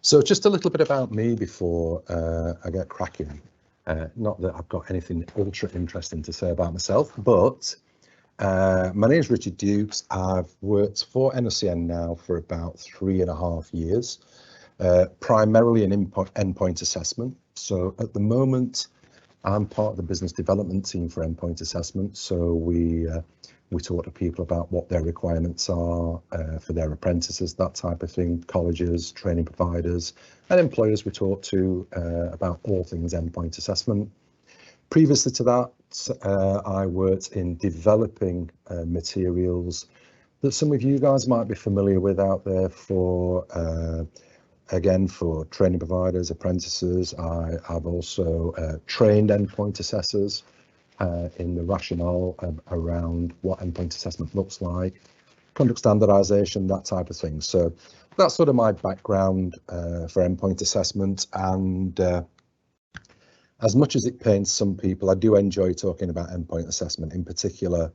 So just a little bit about me before I get cracking. Not that I've got anything ultra interesting to say about myself, but my name is Richard Dukes. I've worked for NOCN now for about 3.5 years, primarily in endpoint assessment. So at the moment, I'm part of the business development team for endpoint assessment. So we talk to people about what their requirements are for their apprentices, that type of thing, colleges, training providers, and employers we talk to about all things endpoint assessment. Previously to that, I worked in developing materials that some of you guys might be familiar with out there for again, for training providers, apprentices. I've also trained endpoint assessors in the rationale around what endpoint assessment looks like, conduct standardization, that type of thing. So that's sort of my background for endpoint assessment. And as much as it pains some people, I do enjoy talking about endpoint assessment, in particular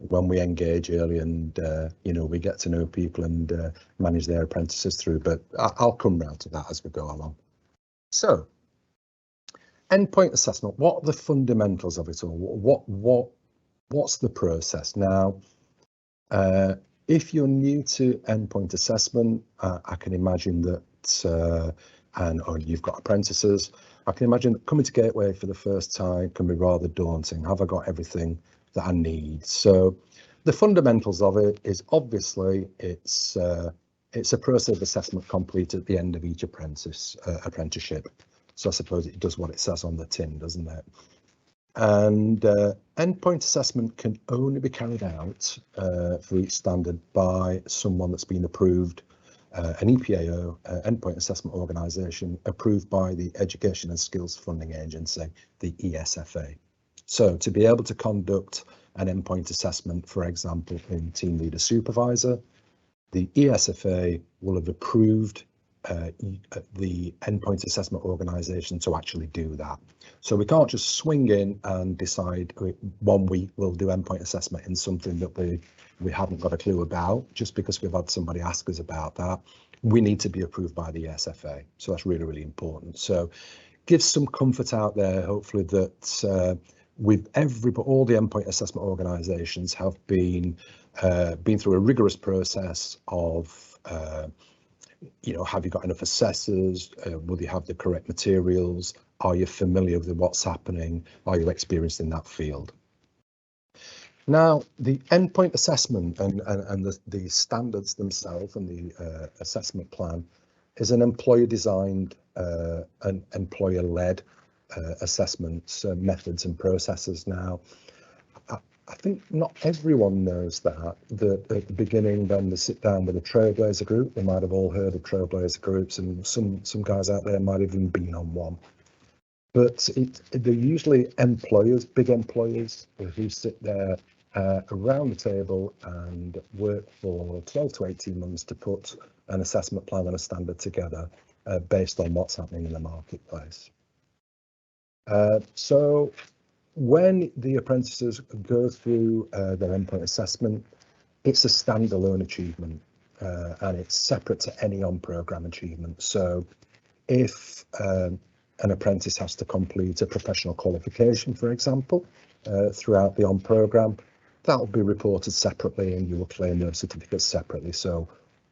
when we engage early and we get to know people and manage their apprentices through, but I'll come round to that as we go along. So endpoint assessment, what are the fundamentals of it all? What's the process? Now, if you're new to endpoint assessment, I can imagine that, or you've got apprentices, I can imagine that coming to Gateway for the first time can be rather daunting. Have I got everything that I need? So the fundamentals of it is obviously it's a process of assessment complete at the end of each apprenticeship. So I suppose it does what it says on the tin, doesn't it? And endpoint assessment can only be carried out for each standard by someone that's been approved, an EPAO, endpoint assessment organisation, approved by the Education and Skills Funding Agency, the ESFA. So to be able to conduct an endpoint assessment, for example, in Team Leader Supervisor, the ESFA will have approved the endpoint assessment organisation to actually do that. So we can't just swing in and decide 1 week we'll do endpoint assessment in something that we haven't got a clue about just because we've had somebody ask us about that. We need to be approved by the ESFA. So that's really, really important. So gives some comfort out there, hopefully, that with all the endpoint assessment organisations have been through a rigorous process of have you got enough assessors? Will you have the correct materials? Are you familiar with what's happening? Are you experienced in that field? Now, the endpoint assessment and the standards themselves and the assessment plan is an employer-designed and employer-led assessments, methods and processes. Now, I think not everyone knows that at the beginning, then they sit down with a Trailblazer group. They might have all heard of Trailblazer groups, and some guys out there might have even been on one. But they're usually employers, big employers, who sit there around the table and work for 12 to 18 months to put an assessment plan and a standard together based on what's happening in the marketplace. So when the apprentices go through their endpoint assessment, it's a standalone achievement and it's separate to any on-programme achievement. So if an apprentice has to complete a professional qualification, for example, throughout the on-programme, that will be reported separately and you will claim those certificates separately. So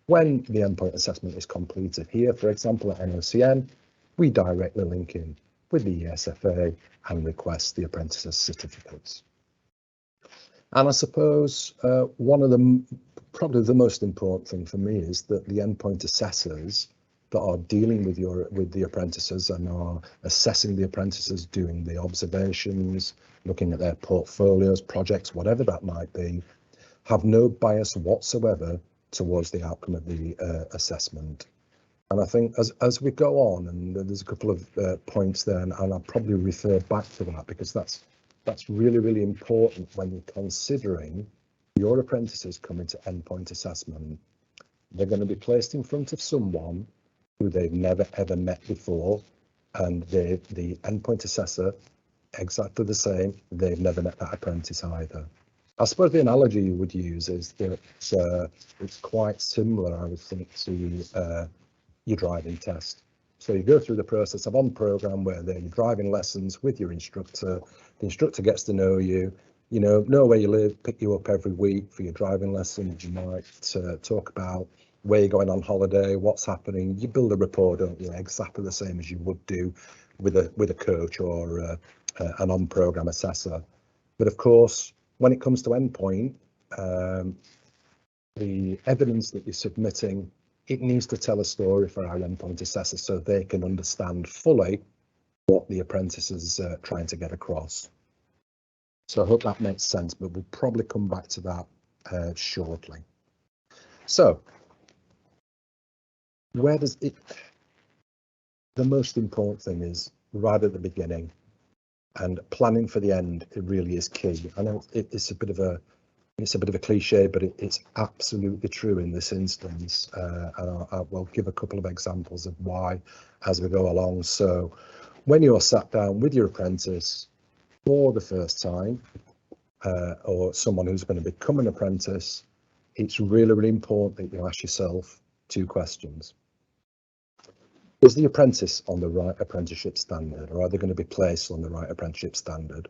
when the endpoint assessment is completed here, for example, at NOCN, we directly link in with the ESFA and request the apprentices certificates. And I suppose one of the, probably the most important thing for me is that the endpoint assessors that are dealing with the apprentices and are assessing the apprentices, doing the observations, looking at their portfolios, projects, whatever that might be, have no bias whatsoever towards the outcome of the assessment. And I think as we go on, and there's a couple of points there, and I'll probably refer back to that because that's really, really important when you're considering your apprentices coming to endpoint assessment. They're going to be placed in front of someone who they've never ever met before, and the endpoint assessor, exactly the same, they've never met that apprentice either. I suppose the analogy you would use is that it's quite similar, I would think, to your driving test. So you go through the process of on program where they're your driving lessons with your instructor. The instructor gets to know you, know where you live, pick you up every week for your driving lessons. You might talk about where you're going on holiday, what's happening. You build a rapport, don't you? Exactly the same as you would do with a coach or an on-program assessor. But of course, when it comes to endpoint, the evidence that you're submitting, it needs to tell a story for our endpoint assessors so they can understand fully what the apprentice is trying to get across. So I hope that makes sense, but we'll probably come back to that shortly. So where does it, the most important thing is right at the beginning, and planning for the end, it really is key. I know it's a bit of a cliche, but it's absolutely true in this instance. And I will give a couple of examples of why as we go along. So when you're sat down with your apprentice for the first time, or someone who's going to become an apprentice, it's really, really important that you ask yourself two questions. Is the apprentice on the right apprenticeship standard, or are they going to be placed on the right apprenticeship standard?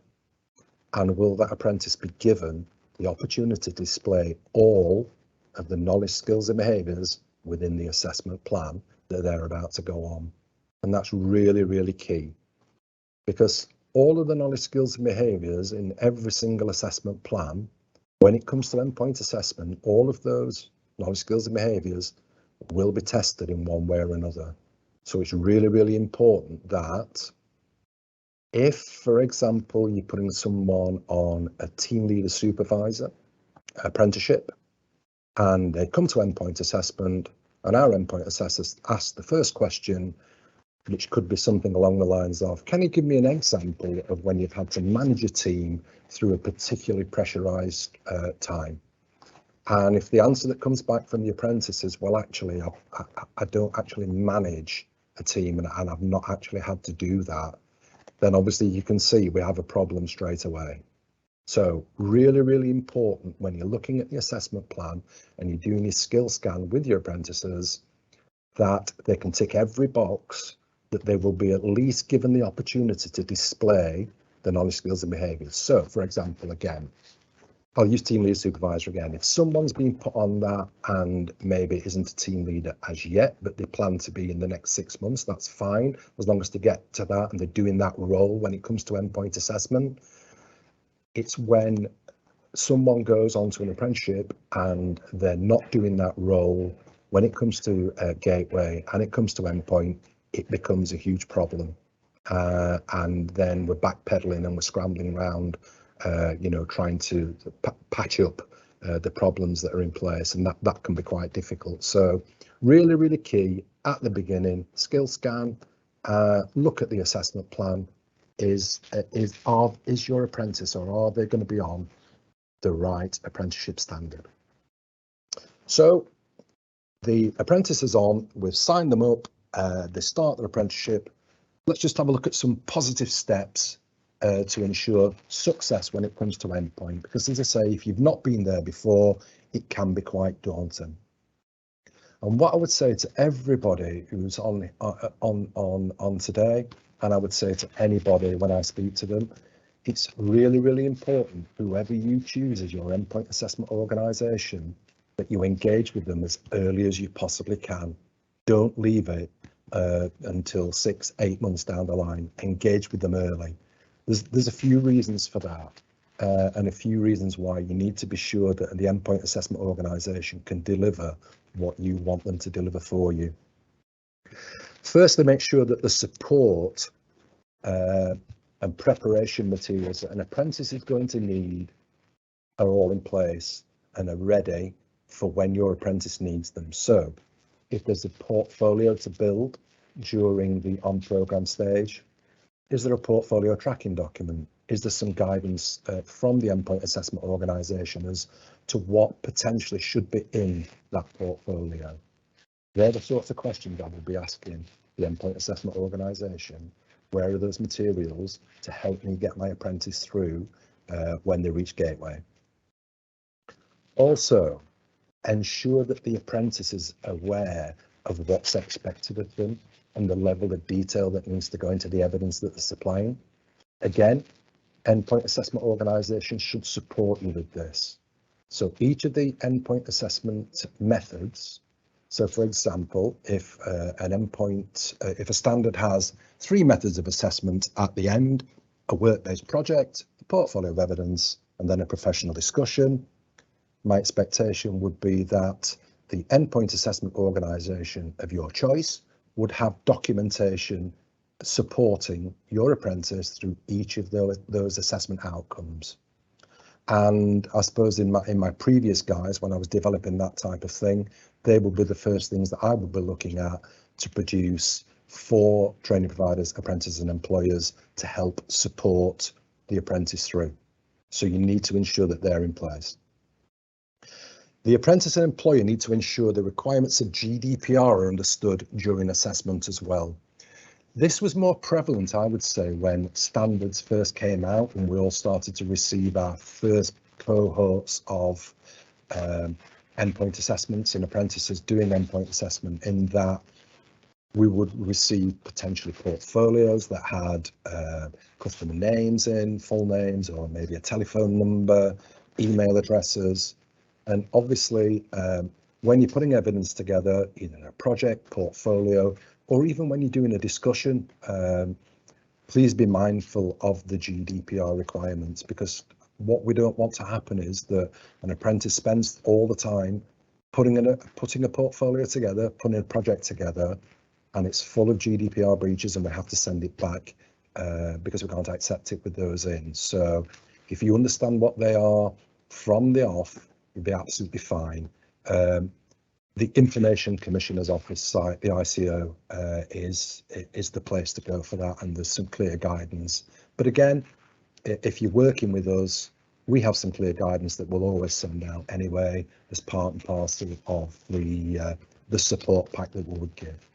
And will that apprentice be given the opportunity to display all of the knowledge, skills and behaviours within the assessment plan that they're about to go on? And that's really, really key, because all of the knowledge, skills and behaviours in every single assessment plan, when it comes to endpoint assessment, all of those knowledge, skills and behaviours will be tested in one way or another. So it's really, really important that if, for example, you're putting someone on a team leader supervisor apprenticeship and they come to endpoint assessment and our endpoint assessors ask the first question, which could be something along the lines of, can you give me an example of when you've had to manage a team through a particularly pressurized time? And if the answer that comes back from the apprentice is, well, actually, I don't actually manage a team and I've not actually had to do that, then obviously you can see we have a problem straight away. So really, really important when you're looking at the assessment plan and you're doing your skill scan with your apprentices, that they can tick every box, that they will be at least given the opportunity to display the knowledge, skills and behaviours. So, for example, again, I'll use team leader supervisor again. If someone's been put on that and maybe isn't a team leader as yet, but they plan to be in the next 6 months, that's fine, as long as they get to that and they're doing that role when it comes to endpoint assessment. It's when someone goes on to an apprenticeship and they're not doing that role, when it comes to gateway and it comes to endpoint, it becomes a huge problem. And then we're backpedaling and we're scrambling around, trying to patch up the problems that are in place, and that can be quite difficult. So really, really key at the beginning, skill scan, look at the assessment plan. Is your apprentice, or are they going to be on the right apprenticeship standard? So the apprentice is on, we've signed them up, they start their apprenticeship. Let's just have a look at some positive steps to ensure success when it comes to endpoint, because as I say, if you've not been there before, it can be quite daunting. And what I would say to everybody who's on today, and I would say to anybody when I speak to them, it's really, really important, whoever you choose as your endpoint assessment organisation, that you engage with them as early as you possibly can. Don't leave it until 6-8 months down the line. Engage with them early. There's a few reasons for that, and a few reasons why you need to be sure that the endpoint assessment organisation can deliver what you want them to deliver for you. Firstly, make sure that the support and preparation materials that an apprentice is going to need are all in place and are ready for when your apprentice needs them. So if there's a portfolio to build during the on-program stage, is there a portfolio tracking document? Is there some guidance from the endpoint assessment organisation as to what potentially should be in that portfolio? They're the sorts of questions I will be asking the endpoint assessment organisation. Where are those materials to help me get my apprentice through when they reach gateway? Also, ensure that the apprentice is aware of what's expected of them and the level of detail that needs to go into the evidence that they're supplying. Again, endpoint assessment organisations should support you with this. So each of the endpoint assessment methods, so for example, if if a standard has 3 methods of assessment at the end, a work-based project, a portfolio of evidence, and then a professional discussion, my expectation would be that the endpoint assessment organisation of your choice would have documentation supporting your apprentice through each of those assessment outcomes. And I suppose in my previous guides, when I was developing that type of thing, they would be the first things that I would be looking at to produce for training providers, apprentices and employers to help support the apprentice through. So you need to ensure that they're in place. The apprentice and employer need to ensure the requirements of GDPR are understood during assessment as well. This was more prevalent, I would say, when standards first came out and we all started to receive our first cohorts of endpoint assessments and apprentices doing endpoint assessment, in that we would receive potentially portfolios that had customer names in, full names, or maybe a telephone number, email addresses. And obviously, when you're putting evidence together, either in a project, portfolio, or even when you're doing a discussion, please be mindful of the GDPR requirements, because what we don't want to happen is that an apprentice spends all the time putting a portfolio together, putting a project together, and it's full of GDPR breaches and we have to send it back because we can't accept it with those in. So if you understand what they are from the off, you'll be absolutely fine. The Information Commissioner's Office site, the ICO, is the place to go for that, and there's some clear guidance. But again, if you're working with us, we have some clear guidance that we'll always send out anyway as part and parcel of the support pack that we would give.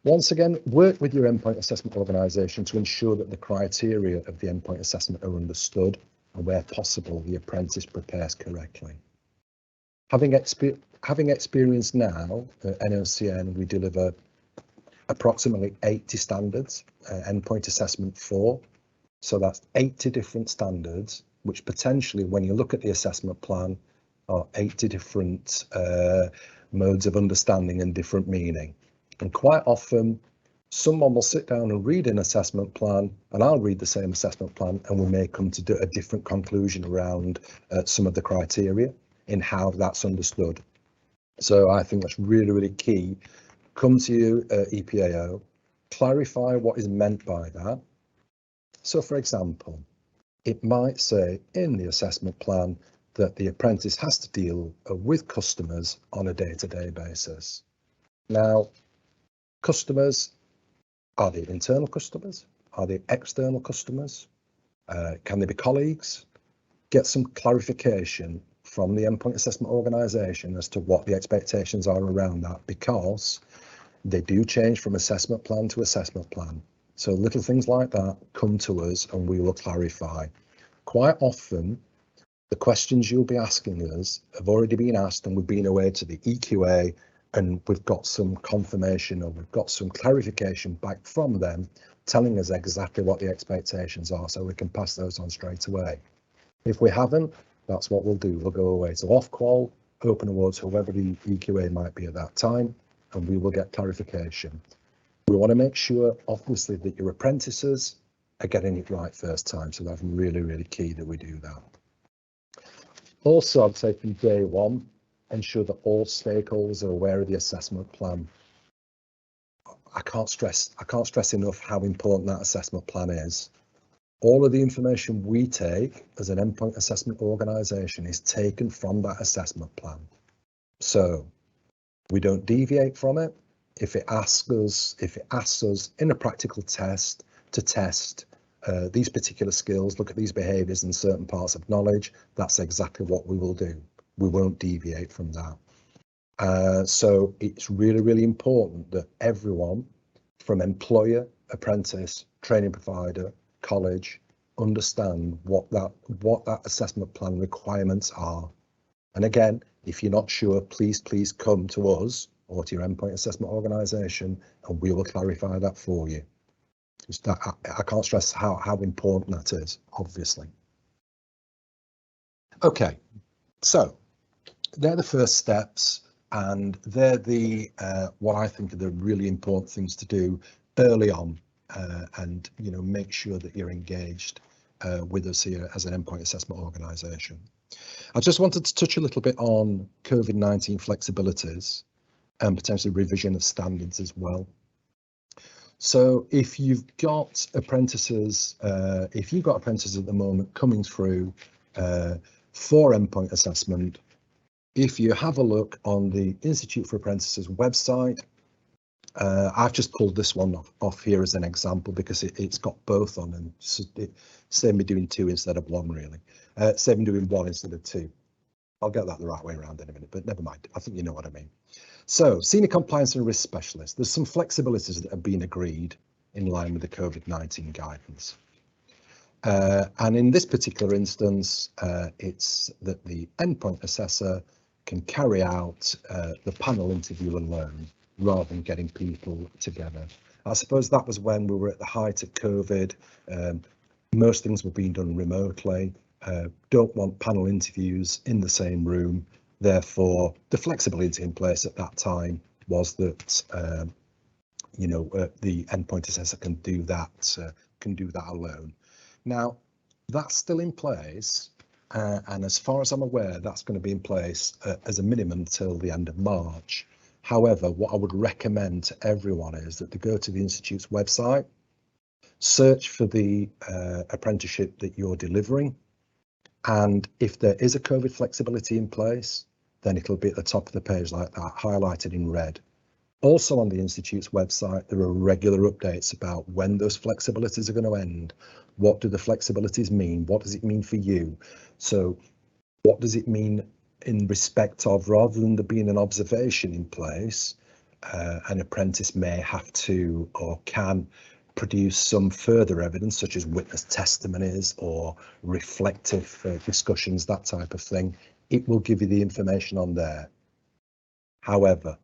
Once again, work with your endpoint assessment organisation to ensure that the criteria of the endpoint assessment are understood, and where possible, the apprentice prepares correctly. Having experience now at NOCN, we deliver approximately 80 standards, endpoint assessment for. So that's 80 different standards, which potentially, when you look at the assessment plan, are 80 different modes of understanding and different meaning. And quite often, someone will sit down and read an assessment plan, and I'll read the same assessment plan, and we may come to a different conclusion around some of the criteria in how that's understood. So I think that's really, really key. Come to you, EPAO, clarify what is meant by that. So for example, it might say in the assessment plan that the apprentice has to deal with customers on a day-to-day basis. Now, customers, are they internal customers? Are they external customers? Can they be colleagues? Get some clarification from the endpoint assessment organisation as to what the expectations are around that, because they do change from assessment plan to assessment plan. So little things like that, come to us and we will clarify. Quite often, the questions you'll be asking us have already been asked, and we've been away to the EQA and we've got some confirmation, or we've got some clarification back from them telling us exactly what the expectations are, so we can pass those on straight away. If we haven't, that's what we'll do. We'll go away to Ofqual, open awards, whoever the EQA might be at that time, and we will get clarification. We want to make sure, obviously, that your apprentices are getting it right first time. So that's really, really key that we do that. Also, I'd say from day one, ensure that all stakeholders are aware of the assessment plan. I can't stress enough how important that assessment plan is. All of the information we take as an endpoint assessment organisation is taken from that assessment plan. So we don't deviate from it. If it asks us in a practical test to test these particular skills, look at these behaviours and certain parts of knowledge, that's exactly what we will do. We won't deviate from that. So it's really, really important that everyone, from employer, apprentice, training provider, college, understand what that assessment plan requirements are. And again, if you're not sure, please come to us or to your endpoint assessment organisation, and we will clarify that for you. I can't stress how important that is, obviously. Okay, so they're the first steps, and they're the what I think are the really important things to do early on, and make sure that you're engaged with us here as an endpoint assessment organisation. I just wanted to touch a little bit on COVID-19 flexibilities and potentially revision of standards as well. So if you've got apprentices, at the moment coming through for endpoint assessment, if you have a look on the Institute for Apprentices website, I've just pulled this one off here as an example because it's got both on, and it saved me doing two instead of one, really. Saved me doing one instead of two. I'll get that the right way around in a minute, but never mind. I think you know what I mean. So, Senior Compliance and Risk Specialist, there's some flexibilities that have been agreed in line with the COVID-19 guidance. And in this particular instance, it's that the endpoint assessor can carry out the panel interview alone rather than getting people together. I suppose that was when we were at the height of COVID. Most things were being done remotely. Don't want panel interviews in the same room. Therefore, the flexibility in place at that time was that the endpoint assessor can do that alone. Now, that's still in place, and as far as I'm aware, that's going to be in place as a minimum until the end of March. However, what I would recommend to everyone is that they go to the Institute's website, search for the apprenticeship that you're delivering, and if there is a COVID flexibility in place, then it'll be at the top of the page like that, highlighted in red. Also on the Institute's website, there are regular updates about when those flexibilities are going to end. What do the flexibilities mean? What does it mean for you? So what does it mean in respect of, rather than there being an observation in place, an apprentice may have to or can produce some further evidence, such as witness testimonies or reflective discussions, that type of thing. It will give you the information on there. However,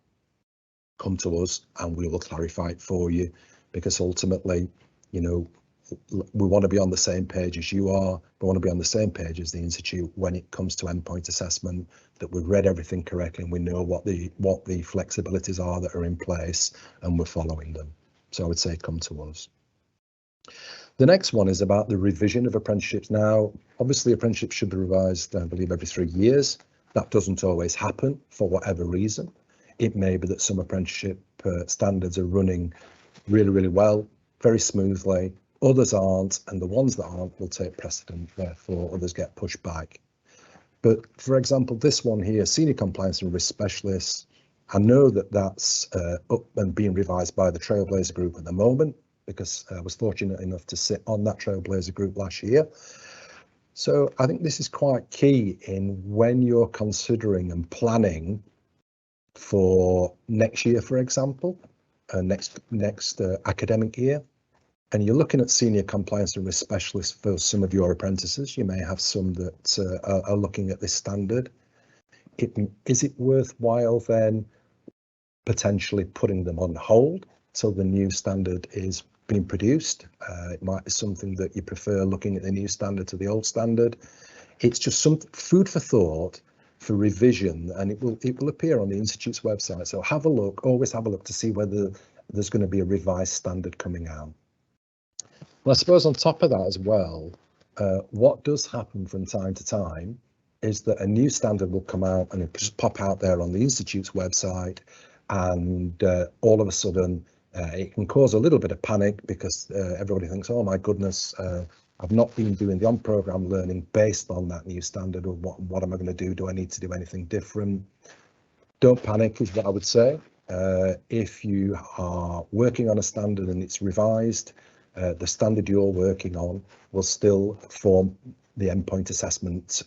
come to us and we will clarify it for you, because ultimately, we want to be on the same page as you are. We want to be on the same page as the Institute when it comes to endpoint assessment, that we've read everything correctly and we know what the flexibilities are that are in place and we're following them. So I would say come to us. The next one is about the revision of apprenticeships. Now, obviously apprenticeships should be revised, I believe, every 3 years. That doesn't always happen for whatever reason. It may be that some apprenticeship standards are running really, really well, very smoothly. Others aren't, and the ones that aren't will take precedent, therefore others get pushed back. But for example, this one here, Senior Compliance and Risk Specialists, I know that that's up and being revised by the Trailblazer Group at the moment, because I was fortunate enough to sit on that Trailblazer Group last year. So I think this is quite key in when you're considering and planning for next year, for example, next academic year, and you're looking at Senior Compliance and Risk Specialists for some of your apprentices. You may have some that are looking at this standard. Is it worthwhile then potentially putting them on hold till the new standard is being produced? It might be something that you prefer, looking at the new standard to the old standard. It's just some food for thought for revision, and it will appear on the Institute's website. So have a look, always have a look to see whether there's going to be a revised standard coming out. Well, I suppose on top of that as well, what does happen from time to time is that a new standard will come out and it just pop out there on the Institute's website, and all of a sudden it can cause a little bit of panic, because everybody thinks, oh my goodness, I've not been doing the on-programme learning based on that new standard, or what am I going to do? Do I need to do anything different? Don't panic is what I would say. If you are working on a standard and it's revised, the standard you're working on will still form the endpoint assessment.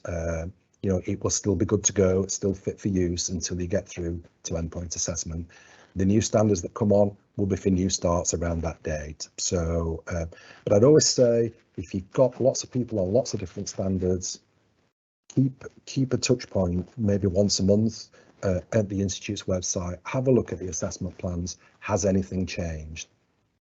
It will still be good to go. It's still fit for use until you get through to endpoint assessment. The new standards that come on will be for new starts around that date. So, but I'd always say, if you've got lots of people on lots of different standards, keep a touch point, maybe once a month, at the Institute's website, have a look at the assessment plans. Has anything changed?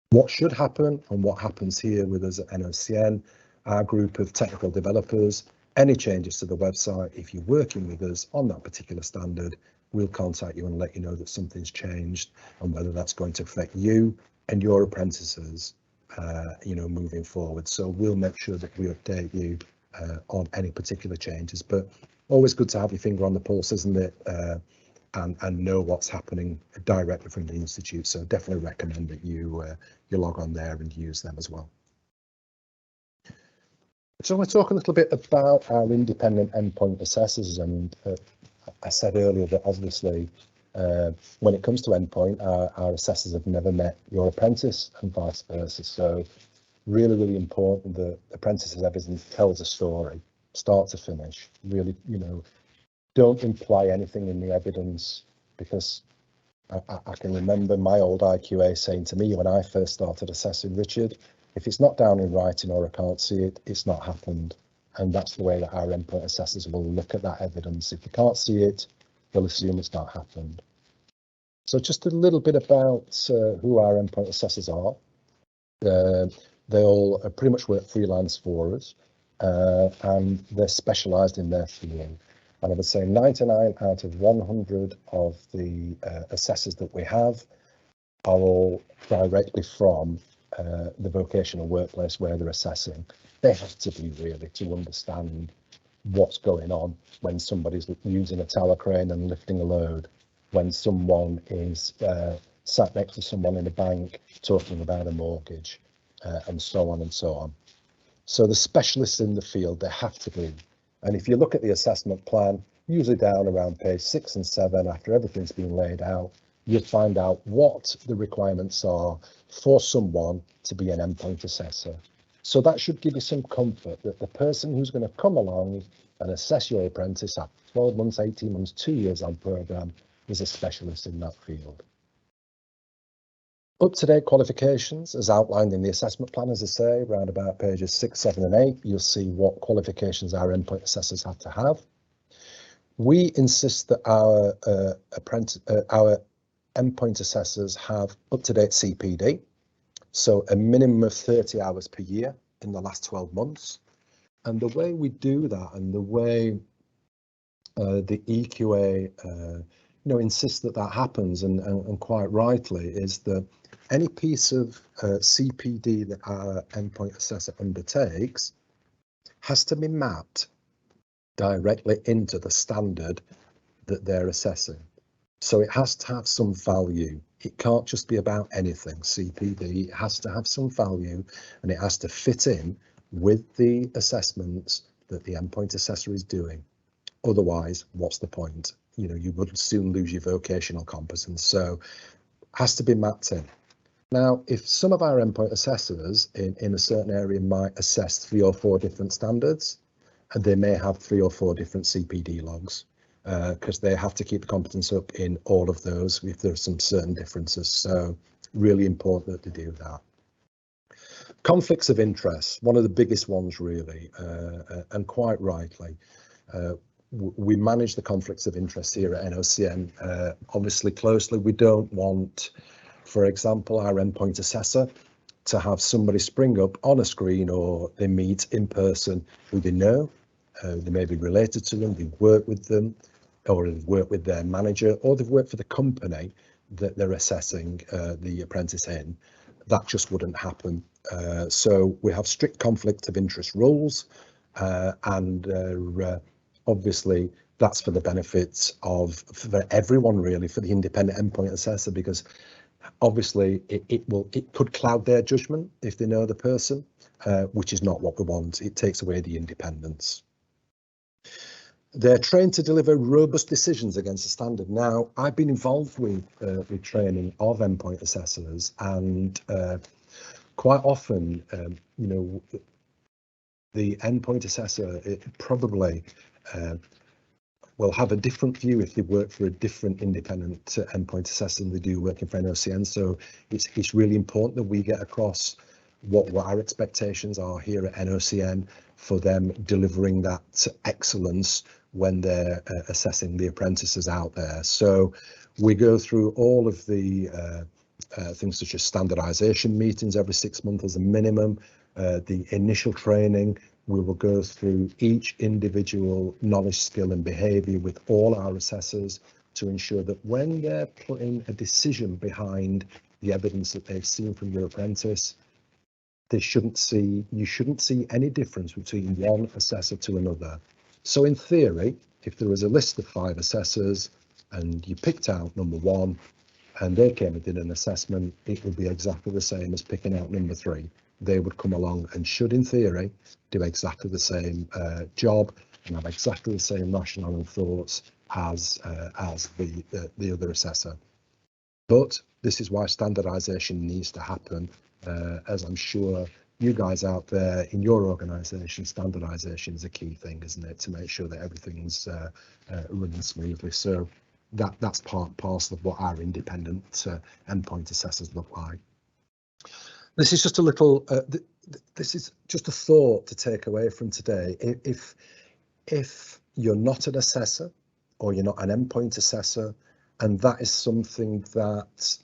What should happen and what happens here with us at NOCN, our group of technical developers, any changes to the website, if you're working with us on that particular standard, we'll contact you and let you know that something's changed and whether that's going to affect you and your apprentices, moving forward. So we'll make sure that we update you on any particular changes, but always good to have your finger on the pulse, isn't it? And know what's happening directly from the Institute. So definitely recommend that you log on there and use them as well. So we'll talk a little bit about our independent endpoint assessors, and I said earlier that obviously when it comes to endpoint, our assessors have never met your apprentice and vice versa. So really important that apprentices evidence tells a story, start to finish. Really, don't imply anything in the evidence, because I can remember my old IQA saying to me when I first started assessing, Richard, if it's not down in writing or I can't see it, it's not happened. And that's the way that our endpoint assessors will look at that evidence. If you can't see it, they'll assume it's not happened. So just a little bit about who our endpoint assessors are. They all pretty much work freelance for us, and they're specialised in their field. And I would say 99 out of 100 of the assessors that we have are all directly from the vocational workplace where they're assessing. They have to be really to understand what's going on when somebody's using a tower crane and lifting a load, when someone is sat next to someone in a bank talking about a mortgage, and so on and so on. So the specialists in the field, they have to be. And if you look at the assessment plan, usually down around page 6 and 7, after everything's been laid out, you'll find out what the requirements are for someone to be an endpoint assessor. So that should give you some comfort that the person who's going to come along and assess your apprentice at 12 months, 18 months, 2 years on programme is a specialist in that field. Up-to-date qualifications, as outlined in the assessment plan, as I say, around about pages 6, 7 and 8, you'll see what qualifications our endpoint assessors have to have. We insist that our endpoint assessors have up-to-date CPD, so a minimum of 30 hours per year in the last 12 months. And the way we do that, and the way the EQA insists that that happens, and quite rightly, is that any piece of CPD that our endpoint assessor undertakes has to be mapped directly into the standard that they're assessing. So it has to have some value. It can't just be about anything. CPD, it has to have some value, and it has to fit in with the assessments that the endpoint assessor is doing. Otherwise, what's the point? You would soon lose your vocational competence. So has to be mapped in. Now, if some of our endpoint assessors in a certain area might assess 3 or 4 different standards, and they may have 3 or 4 different CPD logs, because they have to keep the competence up in all of those if there's some certain differences. So really important that they do that. Conflicts of interest, one of the biggest ones really, and quite rightly. We manage the conflicts of interest here at NOCN obviously closely. We don't want, for example, our endpoint assessor to have somebody spring up on a screen, or they meet in person who they know, they may be related to them, they've worked with them, or they've worked with their manager, or they've worked for the company that they're assessing the apprentice in. That just wouldn't happen. So we have strict conflict of interest rules, and obviously that's for the benefits of for everyone really, for the independent endpoint assessor, because obviously it could cloud their judgment if they know the person, which is not what we want. It takes away the independence. They're trained to deliver robust decisions against a standard. Now, I've been involved with training of endpoint assessors, and quite often, the endpoint assessor probably will have a different view if they work for a different independent endpoint assessor than they do working for NOCN. So it's really important that we get across what our expectations are here at NOCN for them delivering that excellence when they're assessing the apprentices out there. So we go through all of the things such as standardization meetings every 6 months as a minimum, the initial training. We will go through each individual knowledge, skill and behaviour with all our assessors to ensure that when they're putting a decision behind the evidence that they've seen from your apprentice, you shouldn't see any difference between one assessor to another. So in theory, if there was a list of 5 assessors and you picked out number 1 and they came and did an assessment, it would be exactly the same as picking out number 3. They would come along and should, in theory, do exactly the same job and have exactly the same rationale and thoughts as the other assessor. But this is why standardization needs to happen, as I'm sure you guys out there in your organisation, standardization is a key thing, isn't it, to make sure that everything's running smoothly. So that's part and parcel of what our independent endpoint assessors look like. This is just a little, this is just a thought to take away from today. If you're not an assessor or you're not an endpoint assessor, and that is something that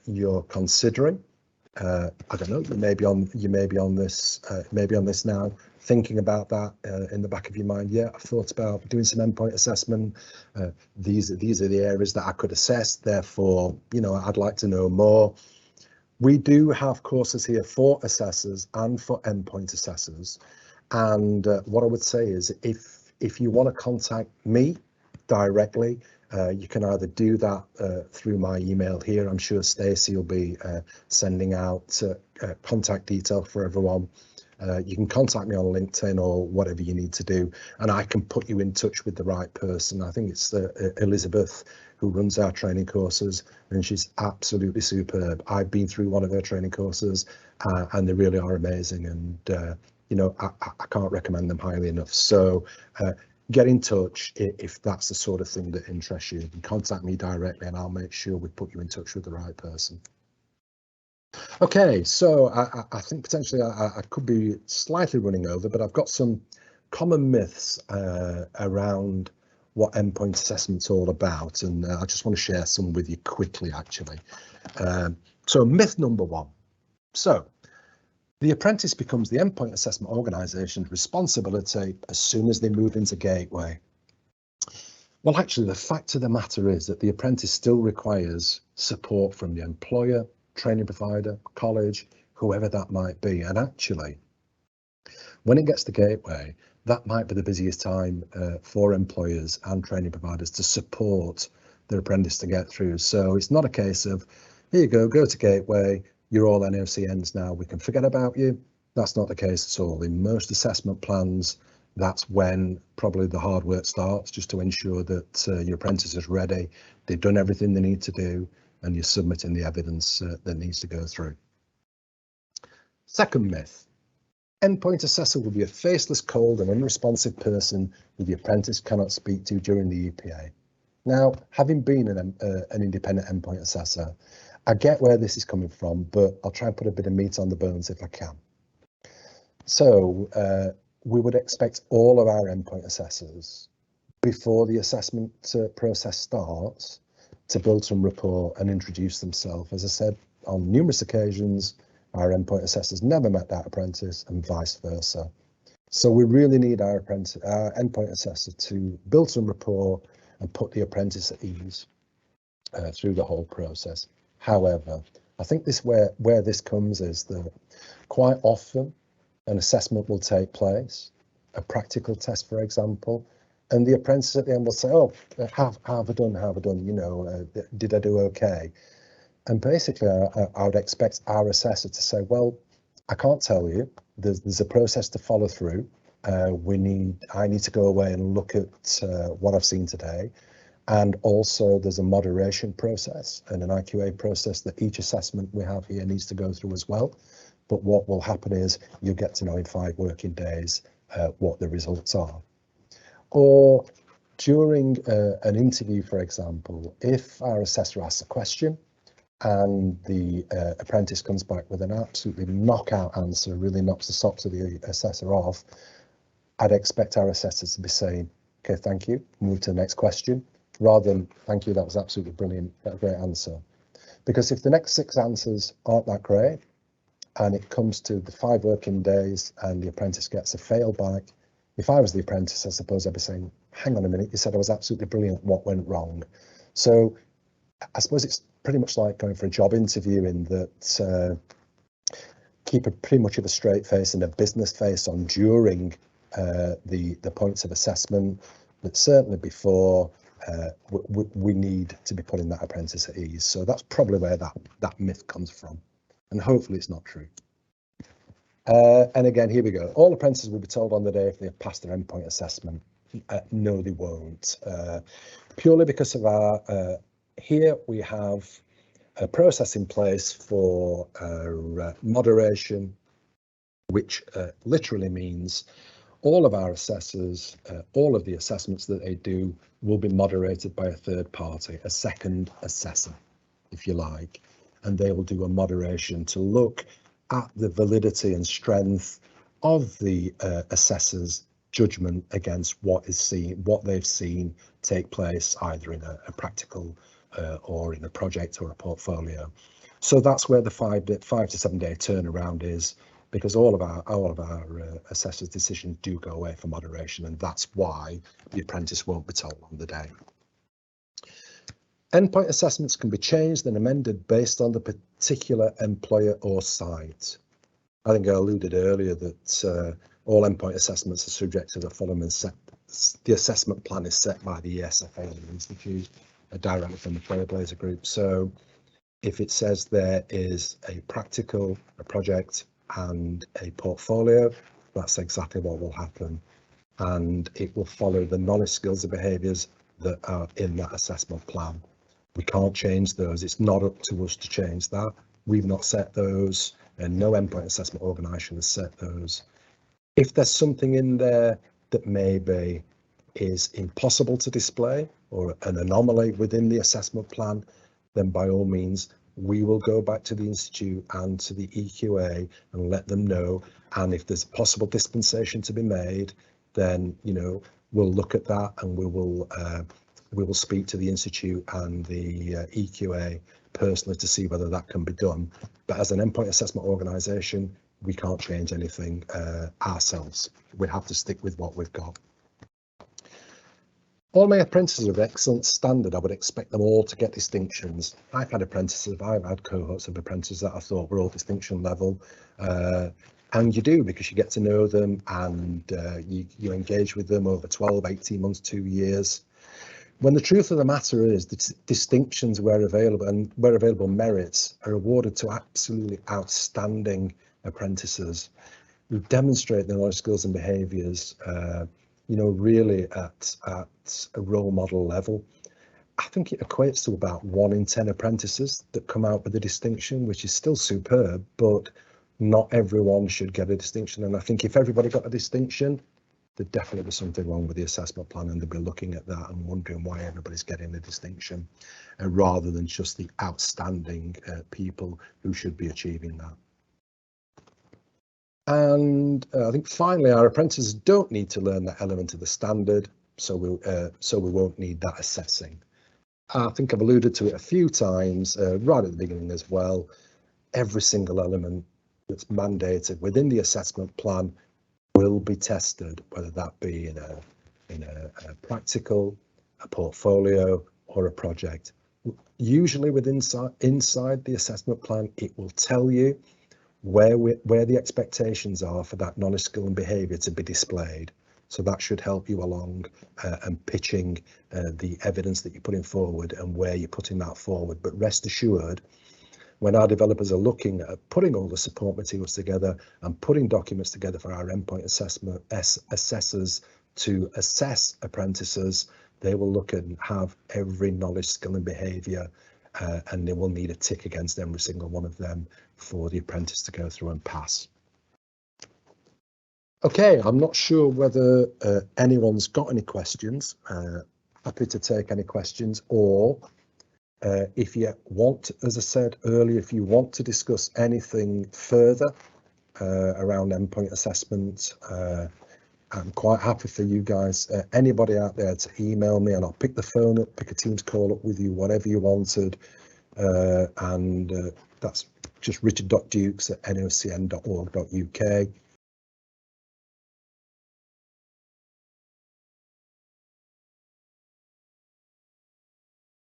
you're considering, I don't know, you may be on this now, thinking about that in the back of your mind. Yeah, I've thought about doing some endpoint assessment. These are the areas that I could assess. Therefore, you know, I'd like to know more. We do have courses here for assessors and for endpoint assessors. And what I would say is if you want to contact me directly, you can either do that through my email here. I'm sure Stacey will be sending out contact detail for everyone. You can contact me on LinkedIn or whatever you need to do, and I can put you in touch with the right person. I think it's Elizabeth who runs our training courses, and she's absolutely superb. I've been through one of her training courses, and they really are amazing. And you know, I can't recommend them highly enough. So get in touch if that's the sort of thing that interests you. You can contact me directly, and I'll make sure we put you in touch with the right person. Okay, so I think potentially I could be slightly running over, but I've got some common myths around what endpoint assessment's all about, and I just want to share some with you quickly, actually. So myth number 1. So the apprentice becomes the endpoint assessment organisation's responsibility as soon as they move into Gateway. Well, actually, the fact of the matter is that the apprentice still requires support from the employer, training provider, college, whoever that might be. And actually, when it gets to Gateway, that might be the busiest time for employers and training providers to support their apprentice to get through. So it's not a case of, here you go to Gateway, you're all NOCNs now, we can forget about you. That's not the case at all. In most assessment plans, that's when probably the hard work starts, just to ensure that your apprentice is ready, they've done everything they need to do, and you're submitting the evidence that needs to go through. Second myth, endpoint assessor will be a faceless, cold and unresponsive person who the apprentice cannot speak to during the EPA. Now, having been an independent endpoint assessor, I get where this is coming from, but I'll try and put a bit of meat on the bones if I can. So we would expect all of our endpoint assessors, before the assessment process starts, to build some rapport and introduce themselves. As I said, on numerous occasions, our endpoint assessors never met that apprentice and vice versa. So we really need our endpoint assessor to build some rapport and put the apprentice at ease through the whole process. However, I think where this comes is that quite often an assessment will take place, a practical test, for example, and the apprentice at the end will say, oh, have I done, you know, did I do okay? And basically, I would expect our assessor to say, well, I can't tell you, there's a process to follow through. I need to go away and look at what I've seen today. And also there's a moderation process and an IQA process that each assessment we have here needs to go through as well. But what will happen is you'll get to know in 5 working days what the results are. Or during an interview, for example, if our assessor asks a question and the apprentice comes back with an absolutely knockout answer, really knocks the socks of the assessor off, I'd expect our assessors to be saying, Okay, thank you. Move to the next question. Rather than thank you, that was absolutely brilliant, a great answer. Because if the next 6 answers aren't that great, and it comes to the 5 working days and the apprentice gets a fail back, if I was the apprentice, I suppose I'd be saying, hang on a minute, you said I was absolutely brilliant, what went wrong? So I suppose it's pretty much like going for a job interview in that keep a pretty much of a straight face and a business face on during the points of assessment, but certainly before we need to be putting that apprentice at ease. So that's probably where that myth comes from, and hopefully it's not true. And again, here we go. All apprentices will be told on the day if they have passed their endpoint assessment. No, they won't. Purely because of our, here we have a process in place for moderation, which literally means all of our assessors, all of the assessments that they do will be moderated by a third party, a second assessor, if you like, and they will do a moderation to look at the validity and strength of the assessor's judgment against what they've seen take place either in a practical or in a project or a portfolio. So that's where the 5 to 7 day turnaround is, because all of our assessors' decisions do go away for moderation, and that's why the apprentice won't be told on the day. Endpoint assessments can be changed and amended based on the particular employer or site. I think I alluded earlier that all endpoint assessments are subject to the following. The assessment plan is set by the ESFA Institute directly from the Trailblazer Group. So if it says there is a practical, a project and a portfolio, that's exactly what will happen. And it will follow the knowledge, skills and behaviours that are in that assessment plan. We can't change those. It's not up to us to change that. We've not set those, and no endpoint assessment organisation has set those. If there's something in there that maybe is impossible to display or an anomaly within the assessment plan, then by all means, we will go back to the Institute and to the EQA and let them know. And if there's a possible dispensation to be made, then, you know, we'll look at that and we will speak to the Institute and the EQA personally to see whether that can be done. But as an endpoint assessment organisation, we can't change anything ourselves. We have to stick with what we've got. All my apprentices are of excellent standard. I would expect them all to get distinctions. I've had apprentices, I've had cohorts of apprentices that I thought were all distinction level. And you do, because you get to know them and you engage with them over 12, 18 months, 2 years. When the truth of the matter is that distinctions where available and where available merits are awarded to absolutely outstanding apprentices who demonstrate their knowledge, skills and behaviours, you know, really at a role model level. I think it equates to about 1 in 10 apprentices that come out with a distinction, which is still superb, but not everyone should get a distinction. And I think if everybody got a distinction, there'd definitely be something wrong with the assessment plan, and they'd be looking at that and wondering why everybody's getting a distinction, rather than just the outstanding people who should be achieving that. And I think finally, our apprentices don't need to learn that element of the standard, so we won't need that assessing. I think I've alluded to it a few times right at the beginning as well. Every single element that's mandated within the assessment plan will be tested, whether that be in a practical, a portfolio, or a project. Usually inside the assessment plan, it will tell you where the expectations are for that knowledge, skill and behaviour to be displayed. So that should help you along and pitching the evidence that you're putting forward and where you're putting that forward. But rest assured, when our developers are looking at putting all the support materials together and putting documents together for our endpoint assessment assessors to assess apprentices, they will look and have every knowledge, skill and behaviour, and they will need a tick against every single one of them for the apprentice to go through and pass. Okay, I'm not sure whether anyone's got any questions. Happy to take any questions, or if you want, as I said earlier, if you want to discuss anything further around endpoint assessment, I'm quite happy for you guys, anybody out there, to email me, and I'll pick the phone up, pick a Teams call up with you, whatever you wanted. And that's just richard.dukes@nocn.org.uk.